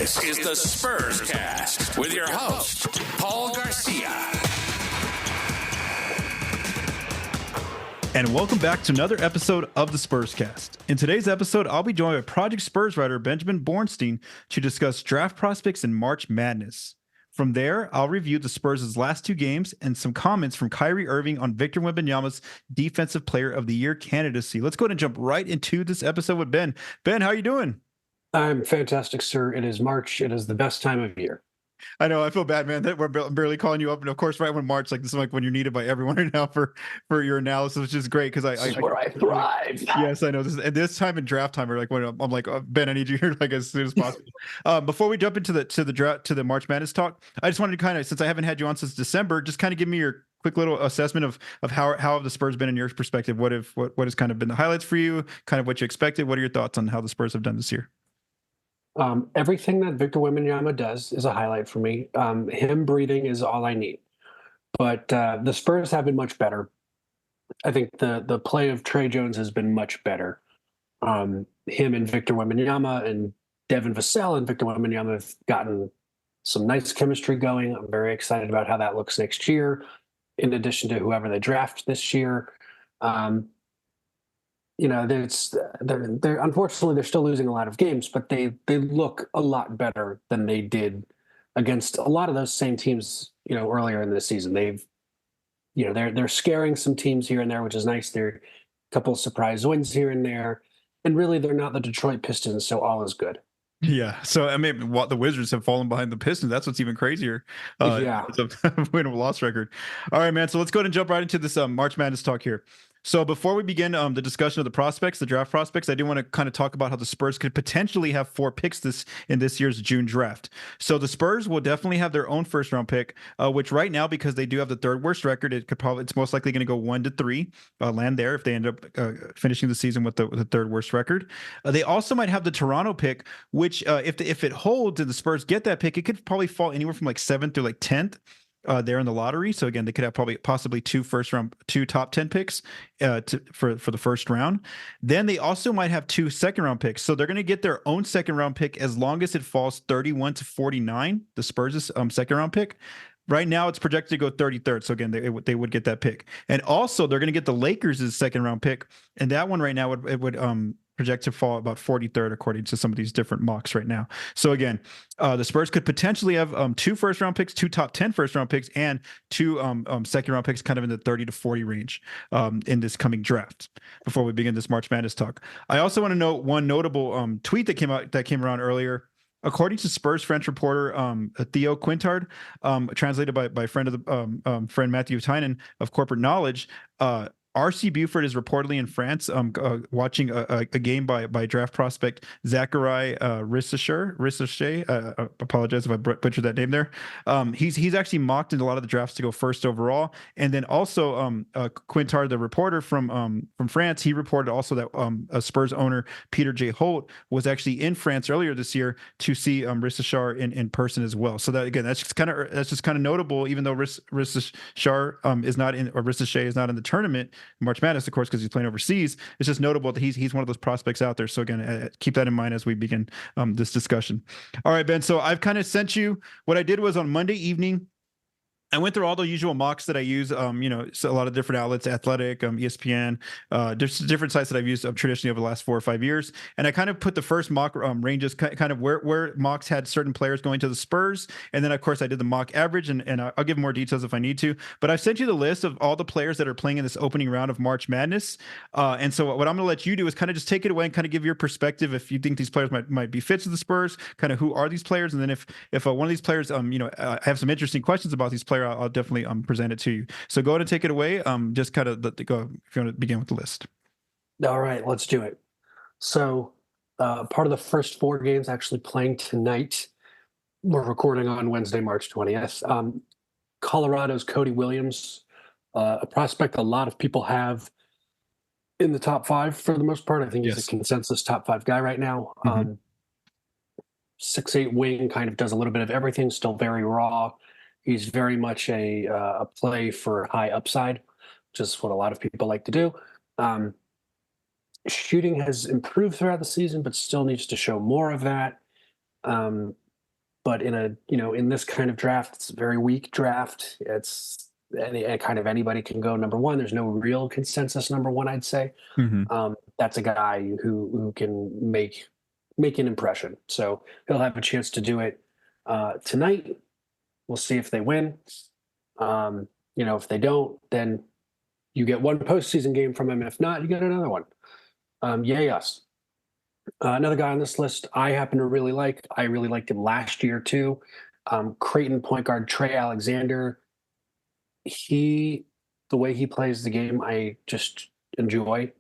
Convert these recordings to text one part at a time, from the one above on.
This is the Spurscast with your host, Paul Garcia. And welcome back to another episode of the Spurscast. In today's episode, I'll be joined by Project Spurs writer Benjamin Bornstein to discuss draft prospects in March Madness. From there, I'll review the Spurs' last two games and some comments from Kyrie Irving on Victor Wembanyama's Defensive Player of the Year candidacy. Let's go ahead and jump right into this episode with Ben. Ben, how are you doing? I'm fantastic, sir. It is March. It is the best time of year. I know. I feel bad, man, that we're barely calling you up. And of course, right when March, like this is like when you're needed by everyone right now for your analysis, which is great because This is where I thrive. Yes, I know. This time in draft time, or like when I'm like, Ben, I need you here like as soon as possible. Before we jump into the March Madness talk, I just wanted to kind of, since I haven't had you on since December, just kind of give me your quick little assessment of how have the Spurs been in your perspective. What has kind of been the highlights for you? Kind of what you expected. What are your thoughts on how the Spurs have done this year? Everything that Victor Wembanyama does is a highlight for me. Him breathing is all I need. But the Spurs have been much better. I think the play of Trey Jones has been much better. Him and Victor Wembanyama and Devin Vassell and Victor Wembanyama have gotten some nice chemistry going. I'm very excited about how that looks next year, in addition to whoever they draft this year. They're unfortunately they're still losing a lot of games, but they look a lot better than they did against a lot of those same teams, earlier in the season. They're scaring some teams here and there, which is nice. They're a couple of surprise wins here and there, and really they're not the Detroit Pistons, so all is good. Yeah. So I mean, what the Wizards have fallen behind the Pistons. That's what's even crazier. It's a win or loss record. All right, man. So let's go ahead and jump right into this March Madness talk here. So before we begin the discussion of the prospects, the draft prospects, I do want to kind of talk about how the Spurs could potentially have 4 picks in this year's June draft. So the Spurs will definitely have their own first round pick, which right now, because they do have the third worst record, it's most likely going to go 1 to 3, land there if they end up finishing the season with the third worst record. They also might have the Toronto pick, which if it holds and the Spurs get that pick, it could probably fall anywhere from like 7th through like 10th. There in the lottery. So again, they could have possibly 2 top 10 picks for the first round. Then they also might have 2 second round picks. So they're going to get their own second round pick as long as it falls 31 to 49, the Spurs' second round pick. Right now it's projected to go 33rd. So again, they would get that pick. And also they're going to get the Lakers' second round pick. And that one right now would project to fall about 43rd according to some of these different mocks right now. So again, the Spurs could potentially have 2 first round picks, 2 top 10 first round picks, and 2 second round picks kind of in the 30 to 40 range in this coming draft. Before we begin this March Madness talk, I also want to note one notable tweet that came around earlier. According to Spurs French reporter Theo Quintard, translated by friend Matthew Tynan of Corporate Knowledge, RC Buford is reportedly in France watching a game by draft prospect Zachary Rissacher. Apologize if I butchered that name there. He's actually mocked in a lot of the drafts to go first overall. And then also Quintard, the reporter from France, he reported also that a Spurs owner, Peter J. Holt, was actually in France earlier this year to see Rissacher in person as well. So that again, that's just kind of notable, even though Rissacher is not in, or Rissacher is not in the tournament. March Madness, of course, because he's playing overseas. It's just notable that he's one of those prospects out there. So again, keep that in mind as we begin this discussion. All right, Ben. So I've kind of sent you what I did was on Monday evening. I went through all the usual mocks that I use, so a lot of different outlets, Athletic, ESPN, different sites that I've used traditionally over the last 4 or 5 years. And I kind of put the first mock ranges kind of where mocks had certain players going to the Spurs. And then, of course, I did the mock average, and I'll give more details if I need to. But I've sent you the list of all the players that are playing in this opening round of March Madness. And so what I'm going to let you do is kind of just take it away and kind of give your perspective if you think these players might be fits of the Spurs, kind of who are these players. And then if one of these players, I have some interesting questions about these players, I'll definitely present it to you. So go ahead and take it away. Just kind of go if you want to begin with the list. All right, let's do it. So part of the first 4 games actually playing tonight. We're recording on Wednesday, March 20th. Colorado's Cody Williams, a prospect a lot of people have in the top 5 for the most part. I think he's a consensus top 5 guy right now. 6'8" wing, kind of does a little bit of everything, still very raw. He's very much a play for high upside, which is what a lot of people like to do. Shooting has improved throughout the season, but still needs to show more of that. but in this kind of draft, it's a very weak draft. It's kind of anybody can go number one. There's no real consensus number one, I'd say. That's a guy who can make an impression. So he'll have a chance to do it tonight. We'll see if they win. If they don't, then you get one postseason game from him. If not, you get another one. Yay us. Another guy on this list I happen to really like. I really liked him last year too. Creighton point guard Trey Alexander. The way he plays the game, I just enjoy.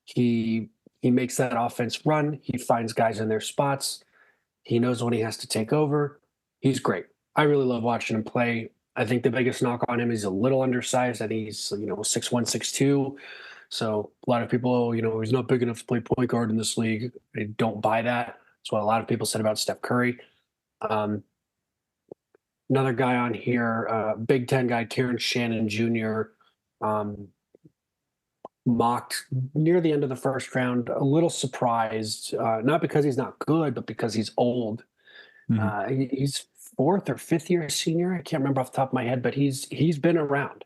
He makes that offense run. He finds guys in their spots. He knows when he has to take over. He's great. I really love watching him play. I think the biggest knock on him is a little undersized. I think he's 6'1", 6'2". So a lot of people, he's not big enough to play point guard in this league. I don't buy that. That's what a lot of people said about Steph Curry. Another guy on here, Big Ten guy, Terrence Shannon Jr., mocked near the end of the first round. A little surprised, not because he's not good, but because he's old. He's fourth or fifth year senior. I can't remember off the top of my head, but he's been around.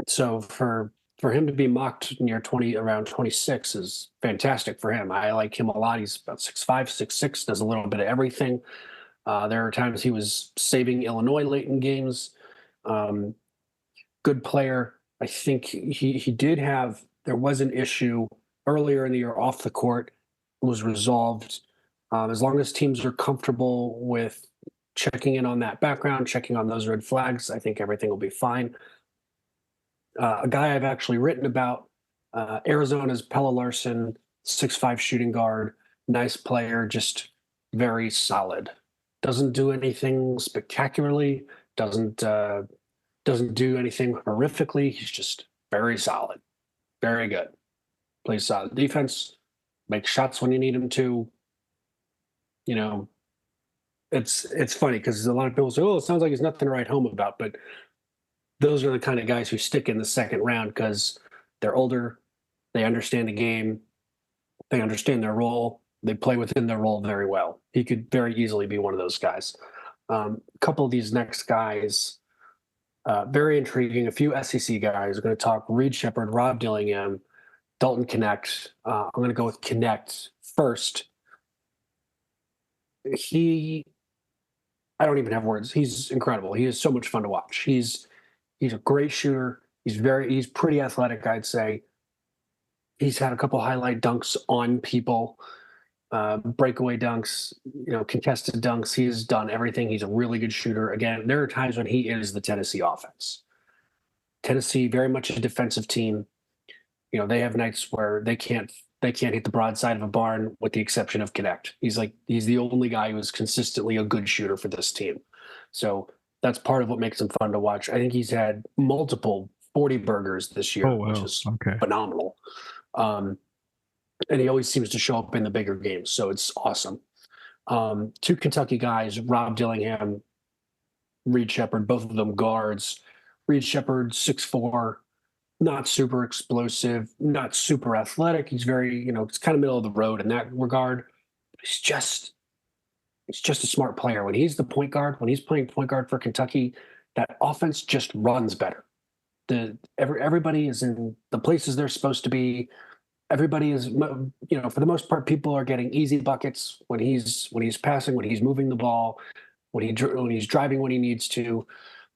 So for him to be mocked near around 26 is fantastic for him. I like him a lot. He's about 6'5", 6'6", does a little bit of everything. There are times he was saving Illinois late in games. Good player. I think there was an issue earlier in the year off the court. It was resolved. As long as teams are comfortable with checking in on that background, checking on those red flags, I think everything will be fine. A guy I've actually written about, Arizona's Pelle Larson, 6'5" shooting guard, nice player, just very solid. Doesn't do anything spectacularly, doesn't do anything horrifically. He's just very solid, very good. Plays solid defense, makes shots when you need him to. It's funny because a lot of people say, "Oh, it sounds like he's nothing to write home about," but those are the kind of guys who stick in the second round because they're older, they understand the game, they understand their role, they play within their role very well. He could very easily be one of those guys. A couple of these next guys, very intriguing. A few SEC guys. We're going to talk Reed Sheppard, Rob Dillingham, Dalton Knecht. I'm going to go with Knecht first. I don't even have words. He's incredible. He is so much fun to watch. He's a great shooter. He's pretty athletic, I'd say. He's had a couple highlight dunks on people, breakaway dunks, contested dunks. He's done everything. He's a really good shooter. Again, there are times when he is the Tennessee offense. Tennessee, very much a defensive team. They have nights where they can't hit the broadside of a barn, with the exception of Knecht. He's the only guy who's consistently a good shooter for this team. So that's part of what makes him fun to watch. I think he's had multiple 40 burgers this year, which is phenomenal. And he always seems to show up in the bigger games, so it's awesome. Two Kentucky guys, Rob Dillingham, Reed Sheppard, both of them guards. Reed Sheppard, 6'4", not super explosive, not super athletic. He's very, it's kind of middle of the road in that regard. He's just a smart player. When he's the point guard, when he's playing point guard for Kentucky, that offense just runs better. Everybody is in the places they're supposed to be. Everybody is, for the most part, people are getting easy buckets when he's passing, when he's moving the ball, when he's driving when he needs to.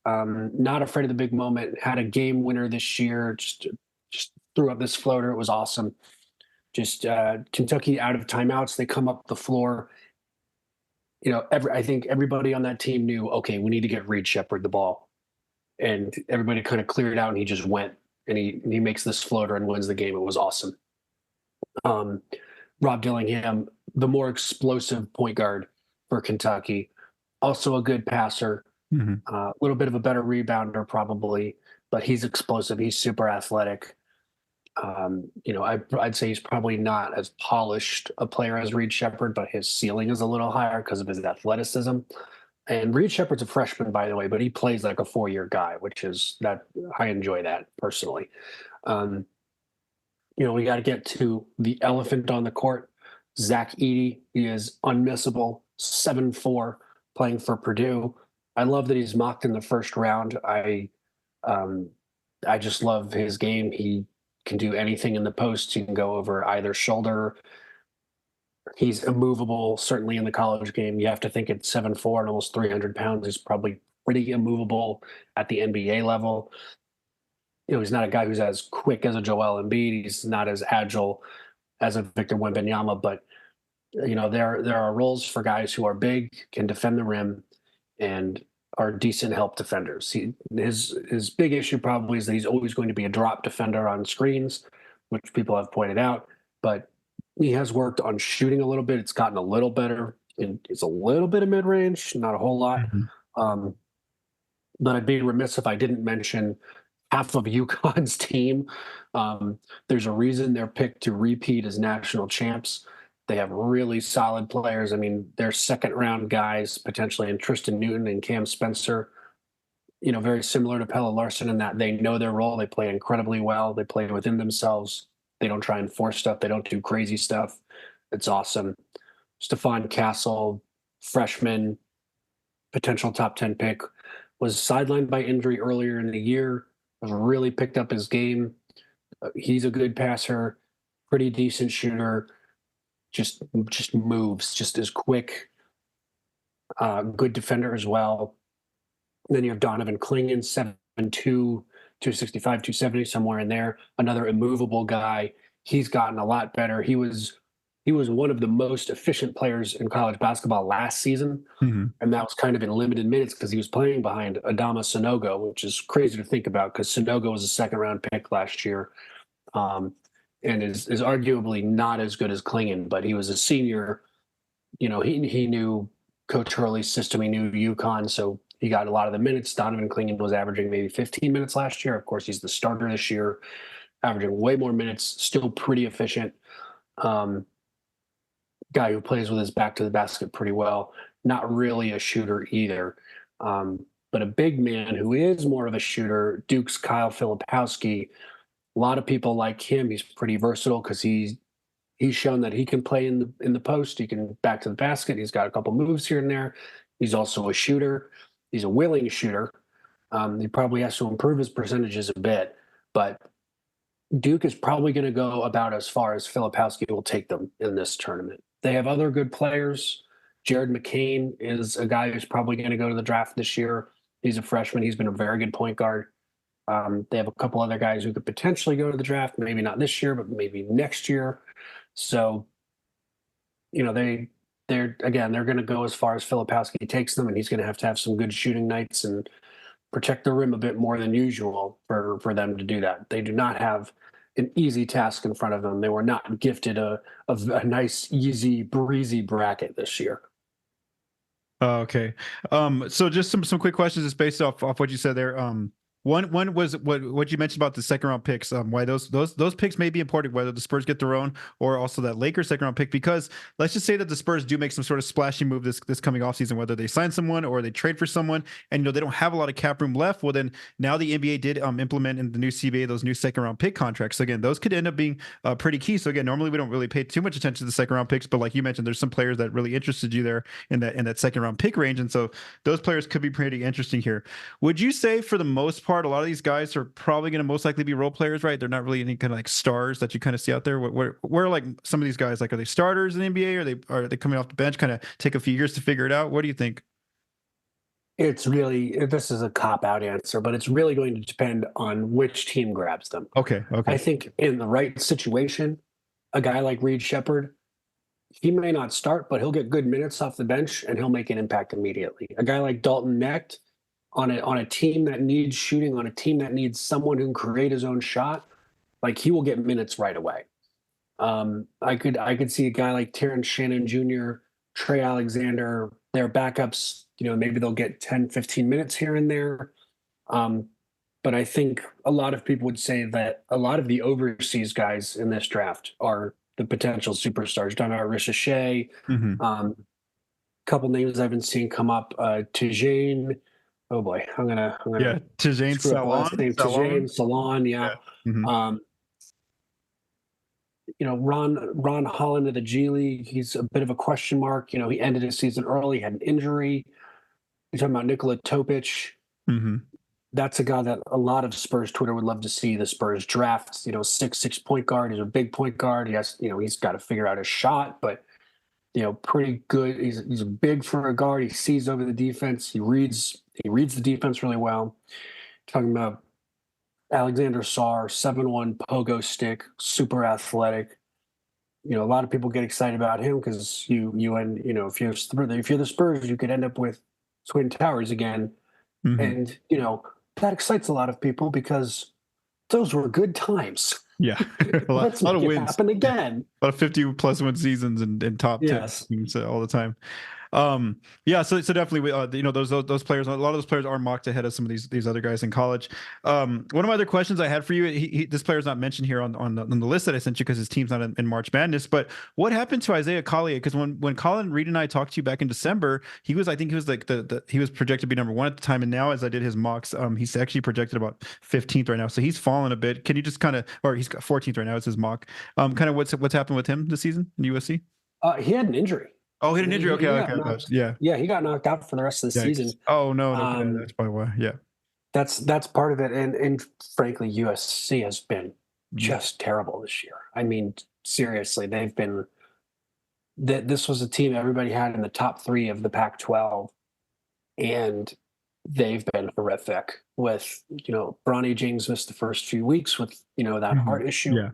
Not afraid of the big moment. Had a game winner this year. Just threw up this floater. It was awesome. Just Kentucky out of timeouts. They come up the floor. I think everybody on that team knew, okay, we need to get Reed Sheppard the ball, and everybody kind of cleared out, and he just went, and he makes this floater and wins the game. It was awesome. Rob Dillingham, the more explosive point guard for Kentucky, also a good passer. A little bit of a better rebounder probably, but he's explosive. He's super athletic. I'd say he's probably not as polished a player as Reed Sheppard, but his ceiling is a little higher because of his athleticism. And Reed Sheppard's a freshman, by the way, but he plays like a 4-year guy, which is that I enjoy that personally. We got to get to the elephant on the court, Zach Edey. He is unmissable. 7'4", playing for Purdue. I love that he's mocked in the first round. I just love his game. He can do anything in the post. He can go over either shoulder. He's immovable, certainly in the college game. You have to think at 7'4" and almost 300 pounds, he's probably pretty immovable at the NBA level. He's not a guy who's as quick as a Joel Embiid. He's not as agile as a Victor Wembanyama, but there are roles for guys who are big, can defend the rim, and are decent help defenders. His big issue probably is that he's always going to be a drop defender on screens, which people have pointed out, but he has worked on shooting a little bit. It's gotten a little better. It's a little bit of mid-range, not a whole lot. But I'd be remiss if I didn't mention half of UConn's team. There's a reason they're picked to repeat as national champs. They have really solid players. I mean, they're second-round guys, potentially, in Tristen Newton and Cam Spencer. Very similar to Pelle Larson in that they know their role. They play incredibly well. They play within themselves. They don't try and force stuff. They don't do crazy stuff. It's awesome. Stephon Castle, freshman, potential top 10 pick, was sidelined by injury earlier in the year. Has really picked up his game. He's a good passer, pretty decent shooter. Just moves, just as quick. Good defender as well. And then you have Donovan Clingan, 7'2", 265, 270, somewhere in there. Another immovable guy. He's gotten a lot better. He was one of the most efficient players in college basketball last season, and that was kind of in limited minutes because he was playing behind Adama Sanogo, which is crazy to think about because Sanogo was a second-round pick last year, and is arguably not as good as Clingan, but he was a senior. He knew Coach Hurley's system. He knew UConn, so he got a lot of the minutes. Donovan Clingan was averaging maybe 15 minutes last year. Of course, he's the starter this year, averaging way more minutes, still pretty efficient. Guy who plays with his back to the basket pretty well. Not really a shooter either. But a big man who is more of a shooter, Duke's Kyle Filipowski. A lot of people like him. He's pretty versatile because he's shown that he can play in the post. He can back to the basket. He's got a couple moves here and there. He's also a shooter. He's a willing shooter. He probably has to improve his percentages a bit, but Duke is probably going to go about as far as Filipowski will take them in this tournament. They have other good players. Jared McCain is a guy who's probably going to go to the draft this year. He's a freshman. He's been a very good point guard. They have a couple other guys who could potentially go to the draft, maybe not this year, but maybe next year. So, they're going to go as far as Filipowski takes them, and he's going to have some good shooting nights and protect the rim a bit more than usual for them to do that. They do not have an easy task in front of them. They were not gifted a nice, easy, breezy bracket this year. Okay. So just some quick questions just based off what you said there. One was what you mentioned about the second round picks. Why those picks may be important, whether the Spurs get their own or also that Lakers second round pick. Because let's just say that the Spurs do make some sort of splashy move this coming off season, whether they sign someone or they trade for someone, and they don't have a lot of cap room left. Well, then now the NBA did implement in the new CBA those new second round pick contracts. So again, those could end up being pretty key. So again, normally we don't really pay too much attention to the second round picks, but like you mentioned, there's some players that really interested you there in that second round pick range, and so those players could be pretty interesting here. Would you say for the most part, a lot of these guys are probably going to most likely be role players, right? They're not really any kind of like stars that you kind of see out there. Where like some of these guys, like, are they starters in the NBA? Are they coming off the bench, kind of take a few years to figure it out? What do you think? This is a cop-out answer, but it's really going to depend on which team grabs them. Okay. I think in the right situation, a guy like Reed Sheppard, he may not start, but he'll get good minutes off the bench and he'll make an impact immediately. A guy like Dalton Knecht, on a team that needs shooting, on a team that needs someone who can create his own shot, like, he will get minutes right away. I could see a guy like Terrence Shannon Jr., Trey Alexander, their backups, maybe they'll get 10, 15 minutes here and there. But I think a lot of people would say that a lot of the overseas guys in this draft are the potential superstars. Done Risha Shea, couple names I've been seeing come up. Tijane, oh boy, I'm gonna Tijane Salon. Tijane Salon, yeah. Mm-hmm. Ron Holland of the G League, he's a bit of a question mark. He ended his season early, had an injury. You're talking about Nikola Topic. Mm-hmm. That's a guy that a lot of Spurs Twitter would love to see the Spurs draft. 6'6" point guard. He's a big point guard. He's got to figure out his shot, but pretty good. He's big for a guard. He sees over the defense. He reads the defense really well. Talking about Alexander Sarr, 7'1" pogo stick, super athletic. A lot of people get excited about him because if you're the Spurs, you could end up with Twin Towers again. Mm-hmm. And that excites a lot of people because those were good times. Yeah. Let's lot make of it wins. happen again. A lot of 50+ win seasons and top 10 teams all the time. So definitely those players, a lot of those players are mocked ahead of some of these other guys in college. One of my other questions I had for you, this player's not mentioned here on the list that I sent you because his team's not in March Madness, but what happened to Isaiah Collier? Because when Colin Reed and I talked to you back in December, he was like he was projected to be number 1 at the time, and now as I did his mocks, he's actually projected about 15th right now, so he's fallen a bit. Can you just or he's got 14th right now, it's his mock. Kind of what's happened with him this season in USC? He had an injury. Oh, he had an injury. Okay. Yeah, he got knocked out for the rest of the season. Oh no, that's probably why. Yeah, that's part of it. And frankly, USC has been just terrible this year. I mean, seriously, they've been. This was a team everybody had in the top 3 of the Pac-12, and they've been horrific. With Bronny James missed the first few weeks with that heart issue. Yeah.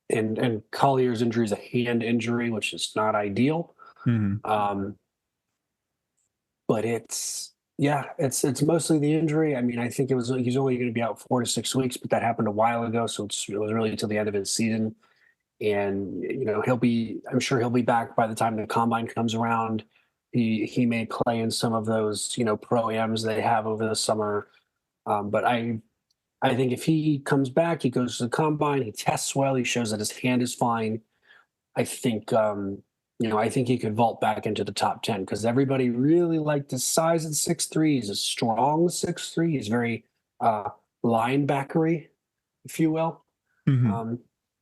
And Collier's injury is a hand injury, which is not ideal. Mm-hmm. But it's mostly the injury. I mean, I think he's only going to be out 4 to 6 weeks, but that happened a while ago, so it was really until the end of his season. And I'm sure he'll be back by the time the combine comes around. He may play in some of those pro-ams they have over the summer, but I think if he comes back, he goes to the combine, he tests well, he shows that his hand is fine. I think I think he could vault back into the top 10 because everybody really liked his size at 6'3". He's a strong 6'3". He's very linebackery, if you will. Mm-hmm.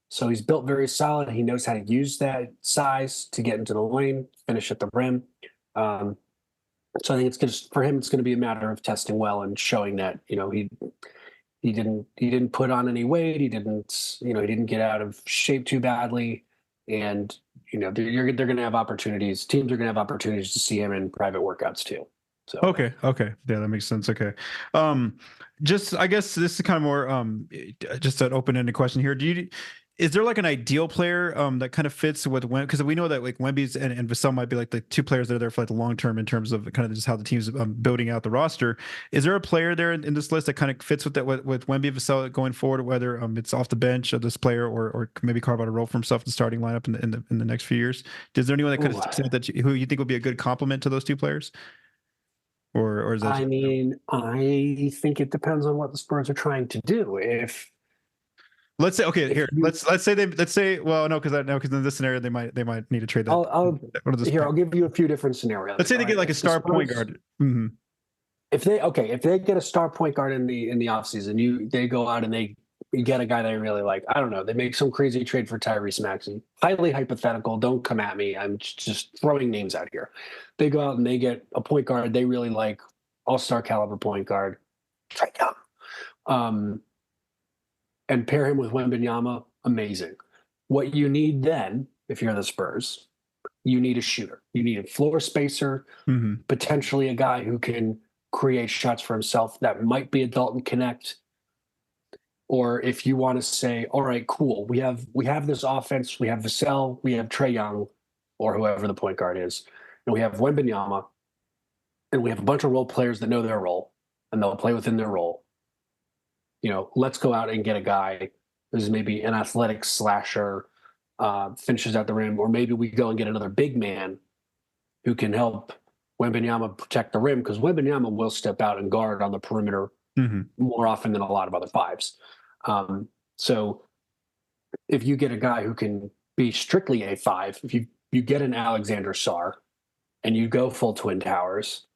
So he's built very solid. He knows how to use that size to get into the lane, finish at the rim. So I think it's going to be a matter of testing well and showing that he didn't put on any weight. He didn't get out of shape too badly, and they're going to have opportunities. Teams are going to have opportunities to see him in private workouts too. So okay, yeah, that makes sense. Okay, just I guess this is kind of more just an open-ended question here. Is there like an ideal player that kind of fits with Wemby? Because we know that like Wemby's and Vassell might be like the 2 players that are there for like the long term in terms of kind of just how the team's building out the roster. Is there a player there in this list that kind of fits with that with Wemby and Vassell going forward, whether it's off the bench of this player or maybe carve out a role for himself in the starting lineup in the next few years? Is there anyone that kind of sticks out who you think would be a good complement to those 2 players? Or is that? I mean, I think it depends on what the Spurs are trying to do. Let's say well, no, because in this scenario they might need to trade that. I'll give you a few different scenarios. Let's say they get like a star point guard. Mm-hmm. If they get a star point guard in the offseason, they go out and they get a guy they really like. I don't know. They make some crazy trade for Tyrese Maxey. Highly hypothetical. Don't come at me. I'm just throwing names out here. They go out and they get a point guard they really like, all-star caliber point guard, Trey Young. And pair him with Wembanyama, amazing. What you need then, if you're the Spurs, you need a shooter. You need a floor spacer, potentially a guy who can create shots for himself. That might be a Dalton Knecht. Or if you want to say, all right, cool, we have this offense, we have Vassell, we have Trey Young, or whoever the point guard is, and we have Wembanyama, and we have a bunch of role players that know their role, and they'll play within their role. Let's go out and get a guy who's maybe an athletic slasher, finishes at the rim, or maybe we go and get another big man who can help Wembanyama protect the rim, because Wembanyama will step out and guard on the perimeter more often than a lot of other fives. So if you get a guy who can be strictly a 5, if you get an Alexander Sarr and you go full Twin Towers,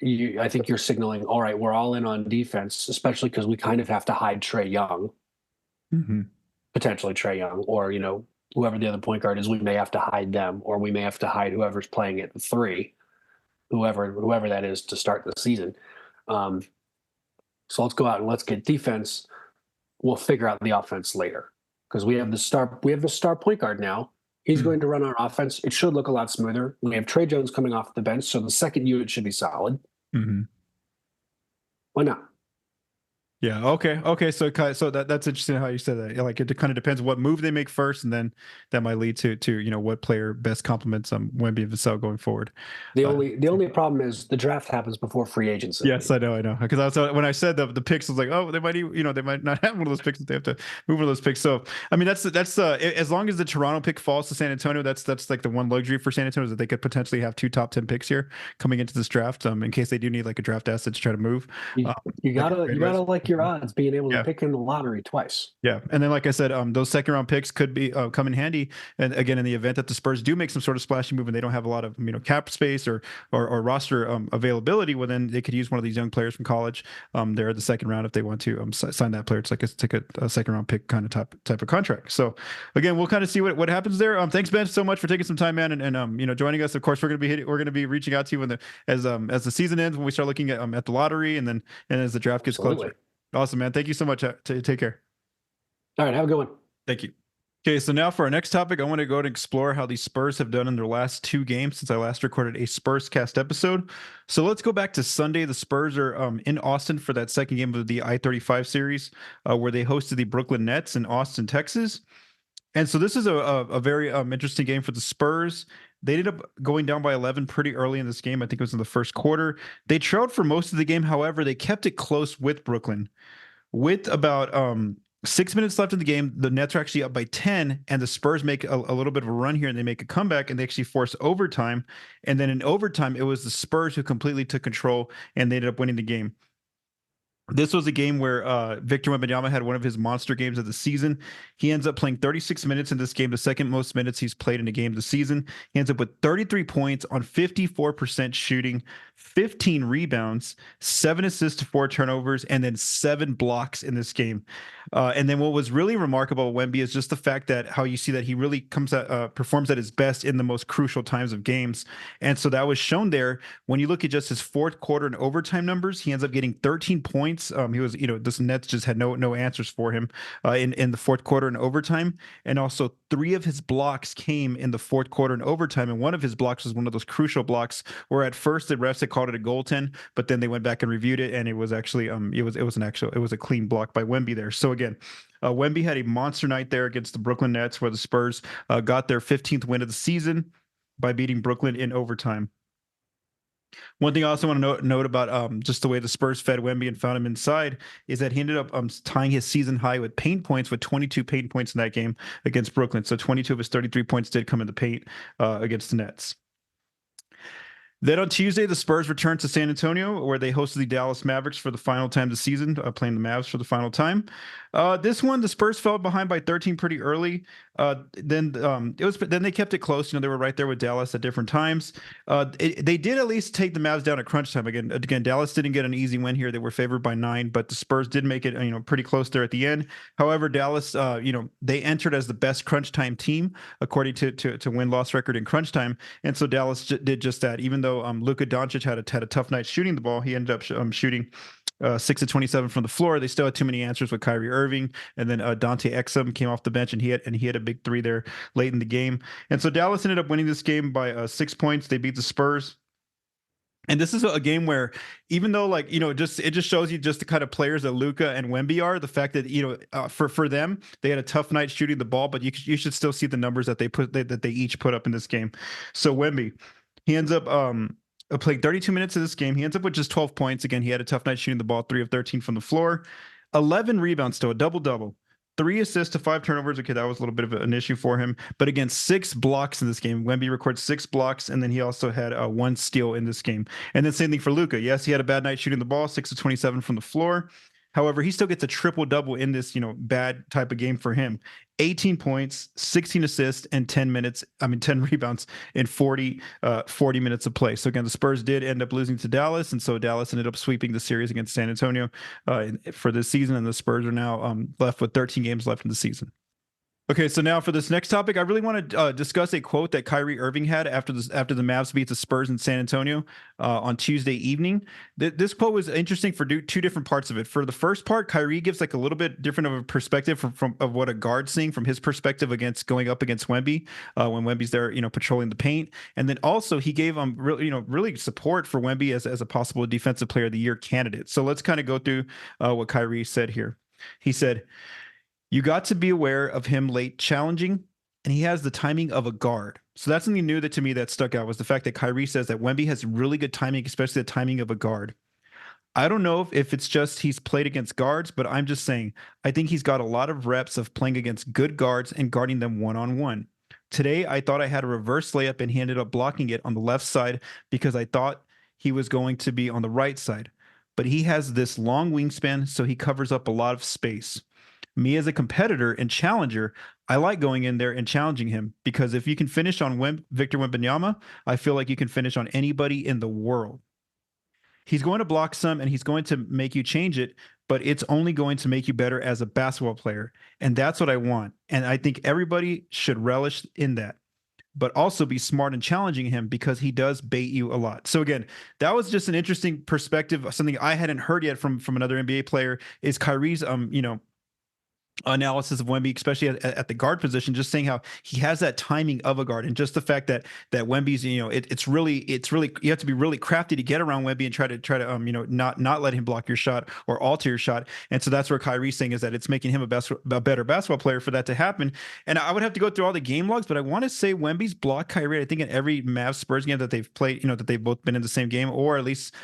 I think you're signaling, all right, we're all in on defense, especially because we kind of have to hide Trey Young. potentially Trey Young, or whoever the other point guard is. We may have to hide them, or we may have to hide whoever's playing at the 3, whoever that is to start the season. So let's go out and let's get defense. We'll figure out the offense later, because we have the star point guard now. He's going to run our offense. It should look a lot smoother. We have Trey Jones coming off the bench, so the second unit should be solid. Why not? Yeah. Okay. So that's interesting how you said that. Like, it kind of depends what move they make first, and then that might lead to what player best complements Wemby and Vassell going forward. The only problem is the draft happens before free agency. Yes, I know. Because when I said the picks, I was like, oh, they might not have one of those picks. They have to move one of those picks. So I mean, that's as long as the Toronto pick falls to San Antonio, that's like the one luxury for San Antonio, is that they could potentially have 2 top 10 picks here coming into this draft, in case they do need like a draft asset to try to move. You gotta like your odds being able to pick in the lottery twice. Yeah. And then, like I said, those second round picks could be come in handy. And again, in the event that the Spurs do make some sort of splashy move and they don't have a lot of cap space or roster availability, well, then they could use one of these young players from college there at the second round if they want to sign that player. It's like a second round pick kind of type of contract. So again, we'll kind of see what happens there. Thanks, Ben, so much for taking some time, man, and joining us. Of course, we're going to be reaching out to you as the season ends, when we start looking at the lottery, and as the draft gets closer. Awesome, man. Thank you so much. Take care. All right. Have a good one. Thank you. Okay, so now for our next topic, I want to go and explore how the Spurs have done in their last 2 games since I last recorded a Spurscast episode. So let's go back to Sunday. The Spurs are in Austin for that second game of the I-35 series, where they hosted the Brooklyn Nets in Austin, Texas. And so this is a very interesting game for the Spurs. They ended up going down by 11 pretty early in this game. I think it was in the first quarter. They trailed for most of the game. However, they kept it close with Brooklyn. With about 6 minutes left in the game, the Nets are actually up by 10, and the Spurs make a little bit of a run here, and they make a comeback, and they actually force overtime. And then in overtime, it was the Spurs who completely took control, and they ended up winning the game. This was a game where Victor Wembanyama had one of his monster games of the season. He ends up playing 36 minutes in this game, the second most minutes he's played in a game this season. He ends up with 33 points on 54% shooting, 15 rebounds, 7 assists to 4 turnovers, and then 7 blocks in this game. And then what was really remarkable with Wemby is just the fact that how you see that he really performs at his best in the most crucial times of games. And so that was shown there. When you look at just his fourth quarter and overtime numbers, he ends up getting 13 points. He was, this Nets just had no answers for him in the fourth quarter and overtime. And also 3 of his blocks came in the fourth quarter and overtime. And one of his blocks was one of those crucial blocks where at first the refs had called it a goaltend, but then they went back and reviewed it, and it was actually it was a clean block by Wemby there. So again, Wemby had a monster night there against the Brooklyn Nets, where the Spurs got their 15th win of the season by beating Brooklyn in overtime. One thing I also want to note about just the way the Spurs fed Wemby and found him inside is that he ended up tying his season high with paint points, with 22 paint points in that game against Brooklyn. So 22 of his 33 points did come in the paint against the Nets. Then on Tuesday, the Spurs returned to San Antonio, where they hosted the Dallas Mavericks for the final time this season, playing the Mavs for the final time. This one, the Spurs fell behind by 13 pretty early. Then they kept it close. They were right there with Dallas at different times. They did at least take the Mavs down at crunch time. Again, Dallas didn't get an easy win here. They were favored by 9, but the Spurs did make it, pretty close there at the end. However, Dallas, they entered as the best crunch time team according to win-loss record in crunch time, and so Dallas did just that. Even though Luka Doncic had a tough night shooting the ball, he ended up shooting 6 of 27 from the floor. They still had too many answers with Kyrie Irving, and then Dante Exum came off the bench, and he had a big 3 there late in the game. And so Dallas ended up winning this game by 6 points. They beat the Spurs. And this is a game where, even though it just shows you just the kind of players that Luka and Wemby are, the fact that for them, they had a tough night shooting the ball, but you should still see the numbers that they each put up in this game. So Wemby, he ends up playing 32 minutes of this game. He ends up with just 12 points. Again, he had a tough night shooting the ball, 3 of 13 from the floor, 11 rebounds, still a double-double, 3 assists to 5 turnovers. Okay, that was a little bit of an issue for him. But again, 6 blocks in this game. Wemby records 6 blocks, and then he also had 1 steal in this game. And then same thing for Luka. Yes, he had a bad night shooting the ball, 6 of 27 from the floor. However, he still gets a triple-double in this, bad type of game for him. 18 points, 16 assists, and 10 rebounds in 40 minutes of play. So again, the Spurs did end up losing to Dallas, and so Dallas ended up sweeping the series against San Antonio for this season, and the Spurs are now left with 13 games left in the season. Okay, so now for this next topic, I really want to discuss a quote that Kyrie Irving had after the Mavs beat the Spurs in San Antonio on Tuesday evening. This quote was interesting for two different parts of it. For the first part, Kyrie gives like a little bit different of a perspective of what a guard's seeing from his perspective going up against Wemby when Wemby's there, patrolling the paint, and then also he gave really support for Wemby as a possible Defensive Player of the Year candidate. So let's kind of go through what Kyrie said here. He said, "You got to be aware of him late challenging, and he has the timing of a guard." So that's something new to me that stuck out, was the fact that Kyrie says that Wemby has really good timing, especially the timing of a guard. I don't know if it's just he's played against guards, but I'm just saying, I think he's got a lot of reps of playing against good guards and guarding them one-on-one. Today, I thought I had a reverse layup, and he ended up blocking it on the left side because I thought he was going to be on the right side. But he has this long wingspan, so he covers up a lot of space. Me as a competitor and challenger, I like going in there and challenging him, because if you can finish on Victor Wembanyama, I feel like you can finish on anybody in the world. He's going to block some, and he's going to make you change it, but it's only going to make you better as a basketball player. And that's what I want. And I think everybody should relish in that, but also be smart in challenging him, because he does bait you a lot. So again, that was just an interesting perspective. Something I hadn't heard yet from another NBA player is Kyrie's, analysis of Wemby, especially at the guard position, just saying how he has that timing of a guard, and just the fact that Wemby's, it's really you have to be really crafty to get around Wemby and try to not let him block your shot or alter your shot. And so that's where Kyrie's saying is that it's making him a better basketball player for that to happen. And I would have to go through all the game logs, but I want to say Wemby's blocked Kyrie, I think, in every Mavs Spurs game that they've played, that they've both been in the same game, or at least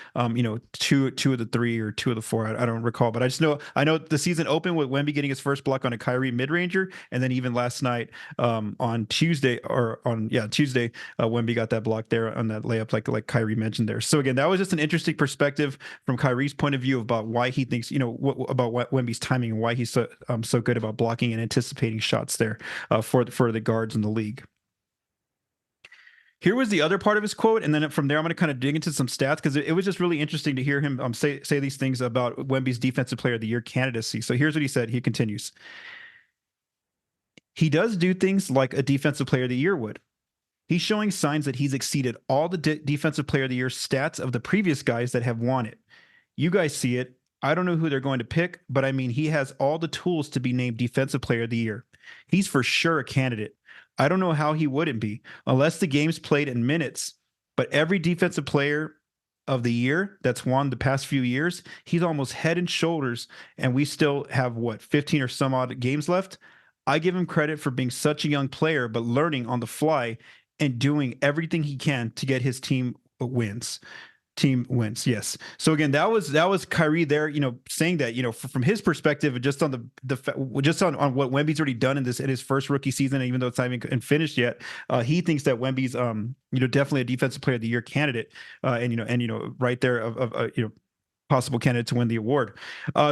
two of the three or two of the four. I don't recall, but I know the season opened with Wemby getting his first block on a Kyrie mid-ranger, and then even last night on Tuesday, Wemby got that block there on that layup, like Kyrie mentioned there. So again, that was just an interesting perspective from Kyrie's point of view about why he thinks, about Wemby's timing and why he's so good about blocking and anticipating shots there for the guards in the league. Here was the other part of his quote, and then from there, I'm going to kind of dig into some stats, because it was just really interesting to hear him say these things about Wemby's Defensive Player of the Year candidacy. So here's what he said. He continues. He does do things like a Defensive Player of the Year would. He's showing signs that he's exceeded all the Defensive Player of the Year stats of the previous guys that have won it. You guys see it. I don't know who they're going to pick, but I mean, he has all the tools to be named Defensive Player of the Year. He's for sure a candidate. I don't know how he wouldn't be, unless the game's played in minutes. But every Defensive Player of the Year that's won the past few years, he's almost head and shoulders, and we still have 15 or some odd games left. I give him credit for being such a young player, but learning on the fly and doing everything he can to get his team wins. Team wins, yes. So again, that was Kyrie there, saying that, from his perspective, just on on what Wemby's already done in his first rookie season, even though it's not even finished yet, he thinks that Wemby's definitely a Defensive Player of the Year candidate, and right there of possible candidate to win the award.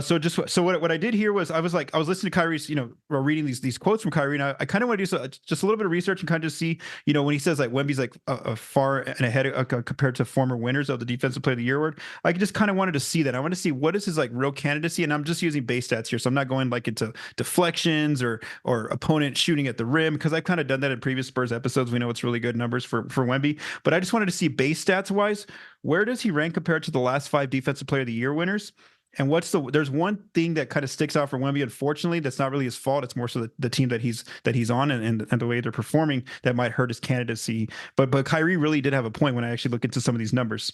So what I did here was I was listening to Kyrie's, reading these quotes from Kyrie, and I kind of want to do just a little bit of research and kind of just see, when he says like Wemby's like far and ahead compared to former winners of the Defensive Player of the Year award. I just kind of wanted to see that. I want to see what is his like real candidacy, and I'm just using base stats here, so I'm not going like into deflections or opponent shooting at the rim, because I've kind of done that in previous Spurs episodes. We know it's really good numbers for Wemby, but I just wanted to see base stats wise, where does he rank compared to the last 5 Defensive Player of the Year winners? And there's one thing that kind of sticks out for Wemby, unfortunately, that's not really his fault. It's more so the team that he's on and the way they're performing that might hurt his candidacy. But Kyrie really did have a point when I actually look into some of these numbers.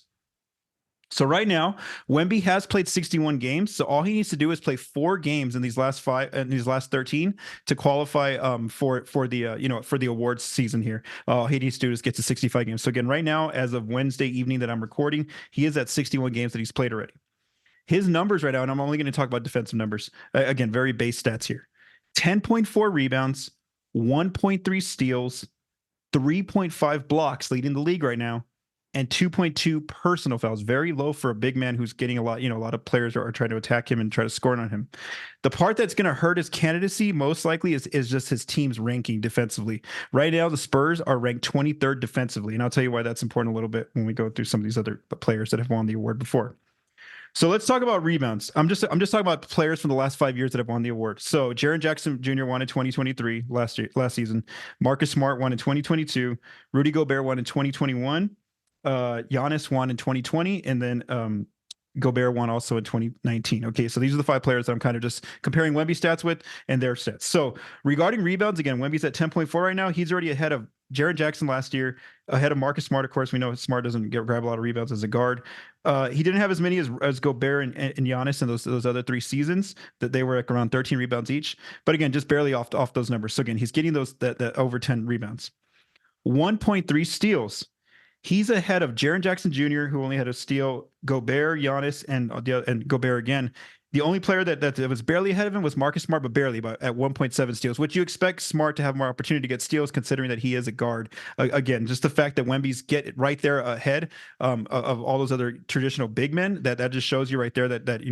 So right now, Wemby has played 61 games. So all he needs to do is play 4 games in these last 13 to qualify for the awards season here. All he needs to do is get to 65 games. So again, right now, as of Wednesday evening that I'm recording, he is at 61 games that he's played already. His numbers right now, and I'm only going to talk about defensive numbers. Again, very base stats here. 10.4 rebounds, 1.3 steals, 3.5 blocks, leading the league right now, and 2.2 personal fouls. Very low for a big man who's getting a lot of players are trying to attack him and try to score on him. The part that's going to hurt his candidacy most likely is just his team's ranking defensively. Right now, the Spurs are ranked 23rd defensively, and I'll tell you why that's important a little bit when we go through some of these other players that have won the award before. So let's talk about rebounds. I'm just talking about players from the last 5 years that have won the award. So Jaren Jackson Jr. won in 2023 last season. Marcus Smart won in 2022. Rudy Gobert won in 2021. Giannis won in 2020, and then Gobert won also in 2019. Okay, so these are the 5 players that I'm kind of just comparing Wemby stats with and their stats. So regarding rebounds, again, Wemby's at 10.4 right now. He's already ahead of Jaren Jackson last year, ahead of Marcus Smart. Of course, we know Smart doesn't grab a lot of rebounds as a guard. He didn't have as many as Gobert and Giannis in those other 3 seasons. That they were like around 13 rebounds each. But again, just barely off those numbers. So again, he's getting that over 10 rebounds. 1.3 steals. He's ahead of Jaren Jackson Jr., who only had a steal, Gobert, Giannis, and Gobert again. The only player that was barely ahead of him was Marcus Smart, but barely, at 1.7 steals, which you expect Smart to have more opportunity to get steals, considering that he is a guard. Again, just the fact that Wemby's get right there ahead of all those other traditional big men, that just shows you right there that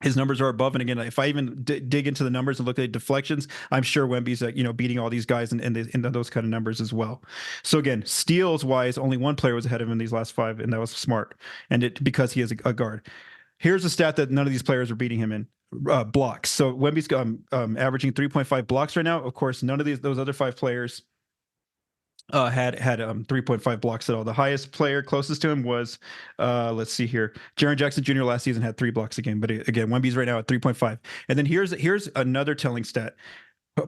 his numbers are above. And again, if I even dig into the numbers and look at deflections, I'm sure Wemby's beating all these guys in those kind of numbers as well. So again, steals wise, only one player was ahead of him in these last 5, and that was Smart, and because he is a guard. Here's a stat that none of these players are beating him in: blocks. So Wemby's averaging 3.5 blocks right now. Of course, none of those other 5 players had 3.5 blocks at all. The highest player closest to him was, let's see here, Jaren Jackson Jr. last season had 3 blocks a game. But again, Wemby's right now at 3.5. And then here's another telling stat: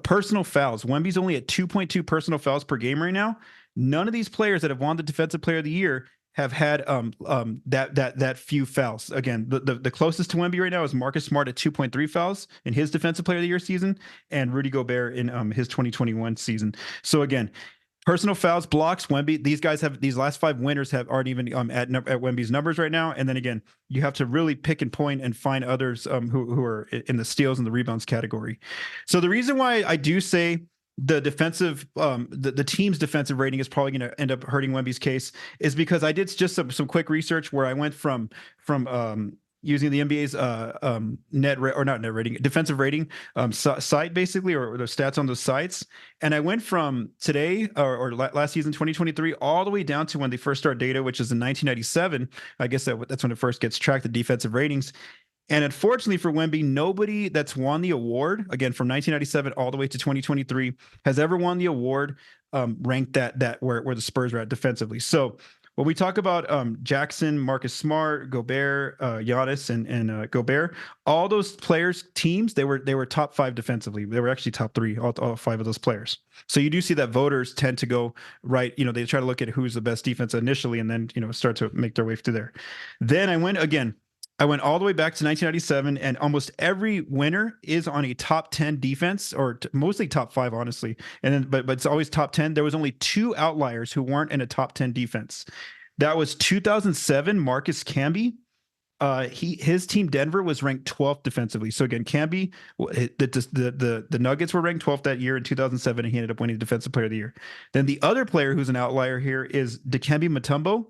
personal fouls. Wemby's only at 2.2 personal fouls per game right now. None of these players that have won the Defensive Player of the Year have had that few fouls. Again, the closest to Wemby right now is Marcus Smart at 2.3 fouls in his Defensive Player of the Year season, and Rudy Gobert in his 2021 season. So again, personal fouls, blocks, Wemby, these last 5 winners aren't even at Wemby's numbers right now. And then again, you have to really pick and point and find others who are in the steals and the rebounds category. So the reason why I do say the defensive, the team's defensive rating is probably going to end up hurting Wemby's case is because I did just some quick research where I went from using the NBA's defensive rating site basically, or the stats on those sites. And I went from today or last season, 2023, all the way down to when they first start data, which is in 1997. I guess that's when it first gets tracked, the defensive ratings. And unfortunately for Wemby, nobody that's won the award, again, from 1997 all the way to 2023, has ever won the award ranked that where the Spurs are at defensively. So when we talk about Jackson, Marcus Smart, Gobert, Giannis, and Gobert, all those players' teams, they were top 5 defensively. They were actually top 3, all 5 of those players. So you do see that voters tend to go right. They try to look at who's the best defense initially, and then start to make their way through there. Then I went all the way back to 1997, and almost every winner is on a top 10 defense, or mostly top 5, honestly. And then, but it's always top 10. There was only 2 outliers who weren't in a top 10 defense. That was 2007, Marcus Camby. His team Denver was ranked 12th defensively. So again, Camby, the Nuggets were ranked 12th that year in 2007, and he ended up winning Defensive Player of the Year. Then the other player who's an outlier here is Dikembe Mutombo.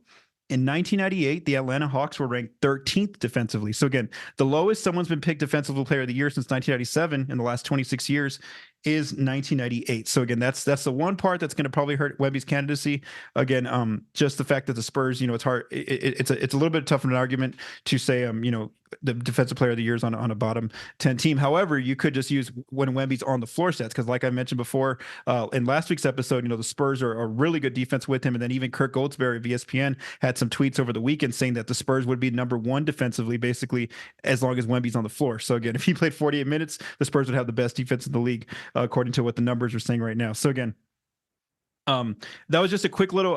In 1998, the Atlanta Hawks were ranked 13th defensively. So again, the lowest someone's been picked Defensive Player of the Year since 1997 in the last 26 years is 1998. So again, that's the one part that's going to probably hurt Wemby's candidacy. Again, just the fact that the Spurs, it's hard. It's a little bit tough of an argument to say, the Defensive Player of the Year is on a bottom 10 team. However, you could just use when Wemby's on the floor stats, because like I mentioned before in last week's episode, the Spurs are a really good defense with him. And then even Kirk Goldsberry of ESPN had some tweets over the weekend saying that the Spurs would be number 1 defensively, basically, as long as Wemby's on the floor. So again, if he played 48 minutes, the Spurs would have the best defense in the league, according to what the numbers are saying right now. So again, that was just a quick little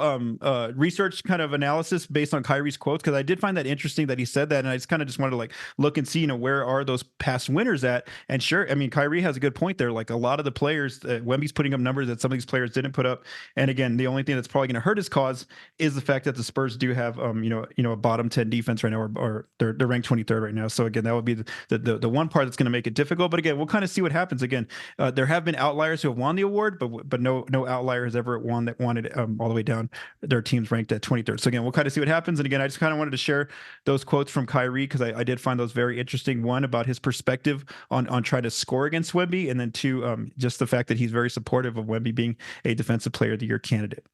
research kind of analysis based on Kyrie's quotes, because I did find that interesting that he said that, and I just wanted to look and see where are those past winners at. And sure, I mean, Kyrie has a good point there. Like a lot of the players, Wemby's putting up numbers that some of these players didn't put up. And again, the only thing that's probably going to hurt his cause is the fact that the Spurs do have a bottom 10 defense right now, or they're ranked 23rd right now. So again, that would be the one part that's going to make it difficult. But again, we'll kind of see what happens. Again, there have been outliers who have won the award, but no outlier has ever favorite one that wanted all the way down their teams ranked at 23rd. So again, we'll kind of see what happens. And again, I just kind of wanted to share those quotes from Kyrie because I did find those very interesting. One, about his perspective on trying to score against Wemby, and then two, just the fact that he's very supportive of Wemby being a Defensive Player of the Year candidate.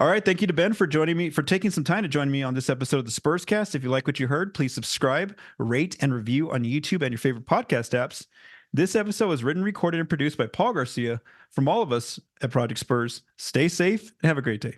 All right. Thank you to Ben for joining me, for taking some time to join me on this episode of the Spurscast. If you like what you heard, please subscribe, rate, and review on YouTube and your favorite podcast apps. This episode was written, recorded, and produced by Paul Garcia. From all of us at Project Spurs, stay safe and have a great day.